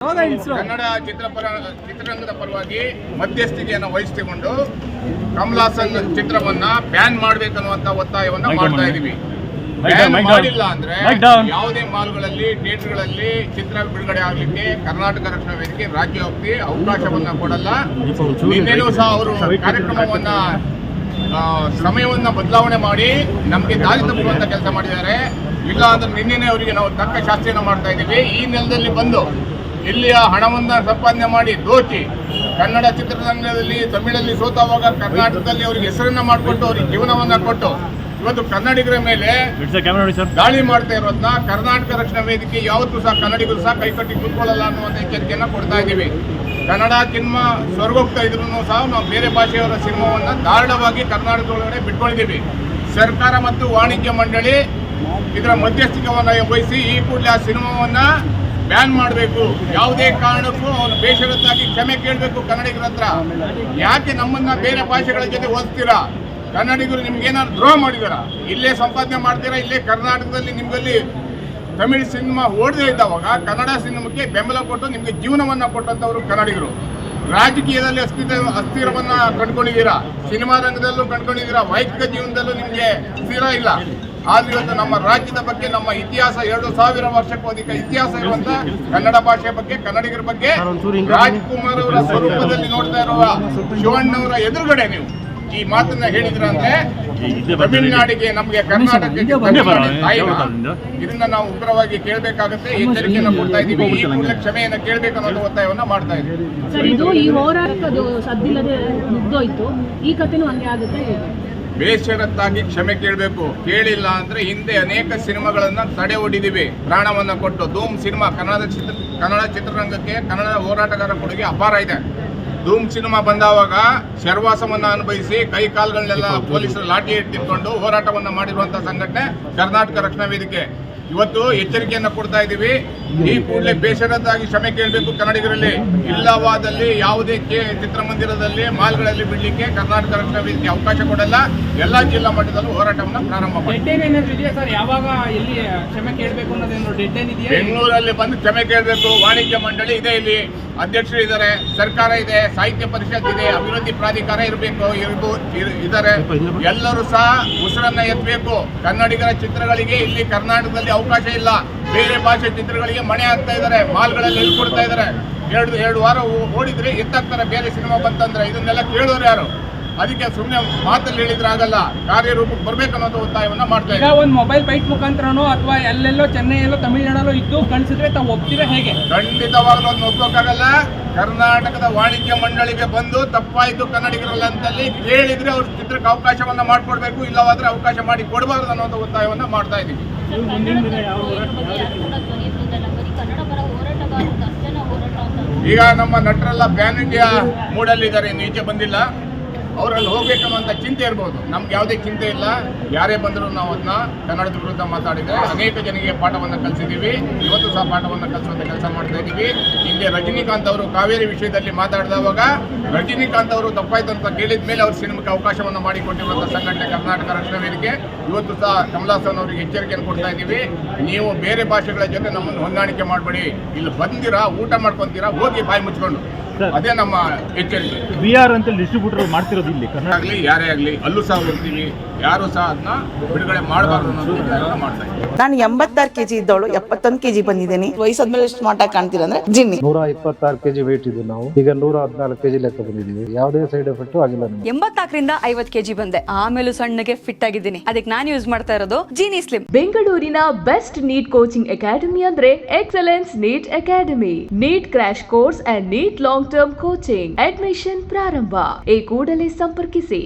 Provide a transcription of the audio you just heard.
ಕನ್ನಡ ಚಿತ್ರರಂಗದ ಪರವಾಗಿ ಮಧ್ಯಸ್ಥಿಕೆಯನ್ನು ವಹಿಸಿಕೊಂಡು ಕಮಲ್ ಹಾಸನ್ ಚಿತ್ರವನ್ನ ಬ್ಯಾನ್ ಮಾಡಬೇಕನ್ನುವಂತ ಒತ್ತಾಯವನ್ನ ಮಾಡ್ತಾ ಇದೀವಿ. ಬ್ಯಾನ್ ಮಾಡಿಲ್ಲ ಅಂದ್ರೆ ಯಾವುದೇ ಮಾಲ್ಗಳಲ್ಲಿ ಥಿಯೇಟರ್ಗಳಲ್ಲಿ ಚಿತ್ರ ಬಿಡುಗಡೆ ಆಗ್ಲಿಕ್ಕೆ ಕರ್ನಾಟಕ ರಕ್ಷಣಾ ವೇದಿಕೆ ರಾಜ್ಯವ್ಯಾಪಿ ಅವಕಾಶವನ್ನ ಕೊಡಲ್ಲ. ನಿನ್ನೆನೂ ಸಹ ಅವರು ಕಾರ್ಯಕ್ರಮವನ್ನ ಸಮಯವನ್ನ ಬದಲಾವಣೆ ಮಾಡಿ ನಮಗೆ ದಾರಿ ತಪ್ಪುವಂತ ಕೆಲಸ ಮಾಡಿದ್ದಾರೆ. ಇಲ್ಲ ಅಂದ್ರೆ ನಿನ್ನೆನೆ ಅವರಿಗೆ ನಾವು ತಕ್ಕ ಶಾಸ್ತಿಯನ್ನು ಮಾಡ್ತಾ ಇದ್ದೀವಿ. ಈ ನೆಲದಲ್ಲಿ ಬಂದು ಇಲ್ಲಿಯ ಹಣವನ್ನ ಸಂಪಾದನೆ ಮಾಡಿ ದೋಚಿ ಕನ್ನಡ ಚಿತ್ರರಂಗದಲ್ಲಿ ತಮಿಳಲ್ಲಿ ಸೋತಾವಾಗ ಕರ್ನಾಟಕದಲ್ಲಿ ಅವರಿಗೆ ಹೆಸರನ್ನ ಮಾಡಿಕೊಟ್ಟು ಅವ್ರಿಗೆ ಜೀವನವನ್ನ ಕೊಟ್ಟು ಇವತ್ತು ಕನ್ನಡಿಗರ ಮೇಲೆ ದಾಳಿ ಮಾಡ್ತಾ ಇರೋದನ್ನ ಕರ್ನಾಟಕ ರಕ್ಷಣಾ ವೇದಿಕೆ ಯಾವತ್ತೂ ಸಹ ಕನ್ನಡಿಗರು ಸಹ ಕೈಕಟ್ಟಿ ಕೂತ್ಕೊಳ್ಳಲ್ಲ ಅನ್ನುವಂಥ ಎಚ್ಚರಿಕೆಯನ್ನು ಕೊಡ್ತಾ ಇದ್ದೀವಿ. ಕನ್ನಡ ಸಿನಿಮಾ ಸ್ವರ್ಗೋಗ್ತಾ ಇದ್ರು ಸಹ ನಾವು ಬೇರೆ ಭಾಷೆಯವರ ಸಿನಿಮಾವನ್ನ ಧಾರಾಳವಾಗಿ ಕರ್ನಾಟಕದೊಳಗಡೆ ಬಿಟ್ಕೊಂಡಿದ್ದೀವಿ. ಸರ್ಕಾರ ಮತ್ತು ವಾಣಿಜ್ಯ ಮಂಡಳಿ ಇದರ ಮಧ್ಯಸ್ಥಿಕೆಯನ್ನು ವಹಿಸಿ ಈ ಕೂಡಲೇ ಆ ಸಿನಿಮಾವನ್ನ ಬ್ಯಾನ್ ಮಾಡಬೇಕು. ಯಾವುದೇ ಕಾರಣಕ್ಕೂ ಅವನು ಬೇಷರತ್ತಾಗಿ ಕ್ಷಮೆ ಕೇಳಬೇಕು ಕನ್ನಡಿಗರ ಹತ್ರ. ಯಾಕೆ ನಮ್ಮನ್ನ ಬೇರೆ ಭಾಷೆಗಳ ಜೊತೆ ಹೋಲಿಸ್ತೀರಾ? ಕನ್ನಡಿಗರು ನಿಮ್ಗೇನಾದ್ರು ದ್ರೋಹ ಮಾಡಿದಾರ? ಇಲ್ಲೇ ಸಂಪಾದನೆ ಮಾಡ್ತೀರಾ? ಇಲ್ಲೇ ಕರ್ನಾಟಕದಲ್ಲಿ ನಿಮ್ಗಲ್ಲಿ ತಮಿಳ್ ಸಿನಿಮಾ ಓಡದೇ ಇದ್ದವಾಗ ಕನ್ನಡ ಸಿನಿಮಾಕ್ಕೆ ಬೆಂಬಲ ಕೊಟ್ಟು ನಿಮ್ಗೆ ಜೀವನವನ್ನ ಕೊಟ್ಟಂತವರು ಕನ್ನಡಿಗರು. ರಾಜಕೀಯದಲ್ಲಿ ಅಸ್ಥಿರವನ್ನ ಕಂಡುಕೊಂಡಿದ್ದೀರಾ, ಸಿನಿಮಾ ರಂಗದಲ್ಲೂ ಕಂಡುಕೊಂಡಿದ್ದೀರಾ, ವೈಯಕ್ತಿಕ ಜೀವನದಲ್ಲೂ ನಿಮ್ಗೆ ಸ್ಥಿರ ಇಲ್ಲ. ಆದ್ರೆ ಇವತ್ತು ನಮ್ಮ ರಾಜ್ಯದ ಬಗ್ಗೆ, ನಮ್ಮ ಇತಿಹಾಸ 2000 ವರ್ಷಕ್ಕೂ ಅಧಿಕ ಇತಿಹಾಸ ಇರುವಂತ ಕನ್ನಡ ಭಾಷೆ ಬಗ್ಗೆ, ಕನ್ನಡಿಗರ ಬಗ್ಗೆ ರಾಜ್ಕುಮಾರ್ ಅವರ ಸ್ವರೂಪದಲ್ಲಿ ನೋಡ್ತಾ ಇರುವ ಶಿವಣ್ಣವರ ಎದುರುಗಡೆ ನೀವು ಈ ಮಾತನ್ನ ಹೇಳಿದ್ರ ಅಂದ್ರೆ ತಮಿಳುನಾಡಿಗೆ, ನಮಗೆ ಕರ್ನಾಟಕಕ್ಕೆ ಇದನ್ನ ನಾವು ಉಗ್ರವಾಗಿ ಕೇಳಬೇಕಾಗುತ್ತೆ. ಎಚ್ಚರಿಕೆಯನ್ನು ಕೊಡ್ತಾ ಇದ್ದೀವಿ. ಈ ಕೂಡಲೇ ಕ್ಷಮೆಯನ್ನ ಕೇಳಬೇಕು ಅನ್ನೋ ಒತ್ತಾಯವನ್ನ ಮಾಡ್ತಾ ಇದ್ದೀವಿ. ಈ ಹೋರಾಟದ್ದು ಸದ್ದಿಲ್ಲದೆ ಮುಗ್ದೋಯ್ತು, ಈ ಕಥೆನೂ ಹಂಗೆ ಆಗುತ್ತೆ. ಬೇಷರತ್ತಾಗಿ ಕ್ಷಮೆ ಕೇಳಬೇಕು. ಕೇಳಿಲ್ಲ ಅಂದ್ರೆ ಹಿಂದೆ ಅನೇಕ ಸಿನಿಮಾಗಳನ್ನ ತಡೆ ಹೊಡಿದೀವಿ ಪ್ರಾಣವನ್ನ ಕೊಟ್ಟು. ಧೂಮ್ ಸಿನಿಮಾ ಕನ್ನಡ ಚಿತ್ರರಂಗಕ್ಕೆ ಕನ್ನಡ ಹೋರಾಟಗಾರ ಕೊಡುಗೆ ಅಪಾರ ಇದೆ. ಧೂಮ್ ಸಿನಿಮಾ ಬಂದಾವಾಗ ಶರ್ವಾಸವನ್ನ ಅನುಭವಿಸಿ ಕೈ ಕಾಲುಗಳನ್ನೆಲ್ಲ ಪೊಲೀಸರು ಲಾಠಿ ತಿನ್ಕೊಂಡು ಹೋರಾಟವನ್ನ ಮಾಡಿರುವಂತಹ ಸಂಘಟನೆ ಕರ್ನಾಟಕ ರಕ್ಷಣಾ ವೇದಿಕೆ. ಇವತ್ತು ಎಚ್ಚರಿಕೆಯನ್ನ ಕೊಡ್ತಾ ಇದ್ದೀವಿ. ಈ ಕೂಡಲೇ ಬೇಷರತ್ತಾಗಿ ಕ್ಷಮೆ ಕೇಳಬೇಕು ಕನ್ನಡಿಗರಲ್ಲಿ. ಇಲ್ಲವಾದಲ್ಲಿ ಯಾವುದೇ ಚಿತ್ರಮಂದಿರದಲ್ಲಿ ಮಾಲ್ಗಳಲ್ಲಿ ಬಿಡ್ಲಿಕ್ಕೆ ಕರ್ನಾಟಕ ರಕ್ಷಣಾ ವೇದಿಕೆ ಅವಕಾಶ ಕೊಡಲ್ಲ. ಎಲ್ಲಾ ಜಿಲ್ಲಾ ಮಟ್ಟದಲ್ಲೂ ಹೋರಾಟವನ್ನ ಪ್ರಾರಂಭ ಮಾಡಿ. ಬೆಂಗಳೂರಲ್ಲಿ ಬಂದು ಕ್ಷಮೆ ಕೇಳಬೇಕು. ವಾಣಿಜ್ಯ ಮಂಡಳಿ ಇದೆ, ಇಲ್ಲಿ ಅಧ್ಯಕ್ಷರು ಇದ್ದಾರೆ, ಸರ್ಕಾರ ಇದೆ, ಸಾಹಿತ್ಯ ಪರಿಷತ್ ಇದೆ, ಅಭಿವೃದ್ಧಿ ಪ್ರಾಧಿಕಾರ ಇದ್ದಾರೆ. ಎಲ್ಲರೂ ಸಹ ಉಸಿರನ್ನ ಎತ್ತಬೇಕು. ಕನ್ನಡಿಗರ ಚಿತ್ರಗಳಿಗೆ ಇಲ್ಲಿ ಕರ್ನಾಟಕದಲ್ಲಿ ಅವಕಾಶ ಇಲ್ಲ. ಬೇರೆ ಭಾಷೆ ಚಿತ್ರಗಳಿಗೆ ಮಣೆ ಹಾಕ್ತಾ ಇದ್ದಾರೆ, ಮಾಲ್ಗಳಲ್ಲಿ ಕೊಡ್ತಾ ಇದ್ದಾರೆ. ಎರಡು ವಾರ ಓಡಿದ್ರೆ ಎತ್ತಾಗ್ತಾರೆ ಬೇರೆ ಸಿನಿಮಾ ಬಂತಂದ್ರೆ. ಇದನ್ನೆಲ್ಲ ಕೇಳೋರು ಯಾರು? ಅದಕ್ಕೆ ಸುಮ್ಮನೆ ಮಾತಲ್ಲಿ ಹೇಳಿದ್ರೆ ಆಗಲ್ಲ, ಕಾರ್ಯರೂಪಕ್ಕೆ ಬರ್ಬೇಕನ್ನೋದು ಒತ್ತಾಯವನ್ನ ಮಾಡ್ತಾ ಇದ್ದಾರೆ. ಒಂದು ಮೊಬೈಲ್ ಬೈಟ್ ಮುಖಾಂತರನೋ ಅಥವಾ ಎಲ್ಲೆಲ್ಲೋ ಚೆನ್ನೈಯಲ್ಲೋ ತಮಿಳುನಾಡಲ್ಲೋ ಇದ್ದು ಕಾಣಿಸಿದ್ರೆ ತಾವು ಒಪ್ತೀರಾ ಹೇಗೆ? ಖಂಡಿತವಾಗ್ಲೂ ಅದನ್ನ ಒಪ್ಪೋಕ್ಕಾಗಲ್ಲ. ಕರ್ನಾಟಕದ ವಾಣಿಜ್ಯ ಮಂಡಳಿಗೆ ಬಂದು ತಪ್ಪಾಯ್ತು ಕನ್ನಡಿಗರಲ್ಲ ಅಂತಲ್ಲಿ ಕೇಳಿದ್ರೆ ಅವ್ರ ಚಿತ್ರಕ್ಕೆ ಅವಕಾಶವನ್ನ ಮಾಡಿಕೊಡ್ಬೇಕು. ಇಲ್ಲವಾದ್ರೆ ಅವಕಾಶ ಮಾಡಿ ಕೊಡಬಾರದು ಅನ್ನೋದು ಒತ್ತಾಯವನ್ನ ಮಾಡ್ತಾ ಇದ್ದೀವಿ. ಈಗ ನಮ್ಮ ನಟರೆಲ್ಲ ಪ್ಯಾನ್ ಇಂಡಿಯಾ ಮೂಡಲ್ಲಿದ್ದಾರೆ, ಇನ್ನು ಈಚೆ ಬಂದಿಲ್ಲ. ಅವರಲ್ಲಿ ಹೋಗ್ಬೇಕನ್ನುವಂಥ ಚಿಂತೆ ಇರ್ಬೋದು. ನಮ್ಗೆ ಯಾವುದೇ ಚಿಂತೆ ಇಲ್ಲ. ಯಾರೇ ಬಂದರೂ ನಾವು ಅದನ್ನ ಕನ್ನಡದ ವಿರುದ್ಧ ಮಾತಾಡಿದರೆ ಅನೇಕ ಜನರಿಗೆ ಪಾಠವನ್ನು ಕಲಿಸಿದ್ದೀವಿ. ಇವತ್ತು ಸಹ ಪಾಠವನ್ನು ಕಲಿಸುವಂಥ ಕೆಲಸ ಮಾಡ್ತಾ ಇದ್ದೀವಿ. ಹಿಂದೆ ರಜನಿಕಾಂತ್ ಅವರು ಕಾವೇರಿ ವಿಷಯದಲ್ಲಿ ಮಾತಾಡಿದವಾಗ ರಜನಿಕಾಂತ್ ಅವರು ತಪ್ಪಾಯ್ತು ಅಂತ ಕೇಳಿದ ಮೇಲೆ ಅವ್ರ ಸಿನಿಮಾಕ್ಕೆ ಅವಕಾಶವನ್ನು ಮಾಡಿಕೊಟ್ಟಿರುವಂಥ ಸಂಘಟನೆ ಕರ್ನಾಟಕ ರಕ್ಷಣಾ ವೇದಿಕೆ. ಇವತ್ತು ಸಹ ಕಮಲ್ ಹಾಸನ್ ಅವರಿಗೆ ಎಚ್ಚರಿಕೆಯನ್ನು ಕೊಡ್ತಾ ಇದ್ದೀವಿ. ನೀವು ಬೇರೆ ಭಾಷೆಗಳ ಜೊತೆ ನಮ್ಮನ್ನು ಹೊಂದಾಣಿಕೆ ಮಾಡಬೇಡಿ. ಇಲ್ಲಿ ಬಂದಿರಾ, ಊಟ ಮಾಡ್ಕೊಂತೀರಾ, ಹೋಗಿ ಬಾಯಿ ಮುಚ್ಕೊಂಡು. ಅದೇ ನಮ್ಮ ಎಚ್ಚರಿಕೆ. VR ಅಂತ ಡಿಸ್ಟ್ರಿಬ್ಯೂಟರ್ ಮಾಡ್ತಿರೋದು ಇಲ್ಲಿ ಆಗಲಿ ಯಾರೇ ಆಗಲಿ ಅಲ್ಲೂ ಸಹ ಹೋಗ್ತೀವಿ. ಯಾರು ಸಹ ಅದನ್ನ ಬಿಡುಗಡೆ ಮಾಡಬಾರ್ದು ಅನ್ನೋದು ಮಾಡ್ತಾ ಇದ್ದೀವಿ. ನಾನು 86 kg ಇದ್ದವಳು 71 kg ಬಂದಿದ್ದೀನಿ. ವಯಸ್ಸಾದ್ಮೇಲೆ ಸ್ಮಾರ್ಟ್ ಆಗಿ ಕಾಣ್ತೀರಾ ಅಂದ್ರೆ ಜಿನ್ನಿ. 126 kg ವೇಟ್ ಇದೆ. ನಾವು ಈಗ 114 kg ಲೆಕ್ಕ ಬಂದಿದ್ದೀವಿ. ಯಾವುದೇ ಸೈಡ್ ಎಫೆಕ್ಟ್ ಆಗಿಲ್ಲ. 84ರಿಂದ 50 kg ಬಂದೆ. ಆಮೇಲೆ ಸಣ್ಣಗೆ ಫಿಟ್ ಆಗಿದ್ದೀನಿ. ಅದಕ್ಕೆ ನಾನು ಯೂಸ್ ಮಾಡ್ತಾ ಇರೋದು ಜೀನಿ ಸ್ಲಿಮ್. ಬೆಂಗಳೂರಿನ ಬೆಸ್ಟ್ ನೀಟ್ ಕೋಚಿಂಗ್ ಅಕಾಡೆಮಿ ಅಂದ್ರೆ excellence NEET academy. NEET crash course and NEET long term coaching admission ಪ್ರಾರಂಭ. ಈ ಕೂಡಲೇ ಸಂಪರ್ಕಿಸಿ.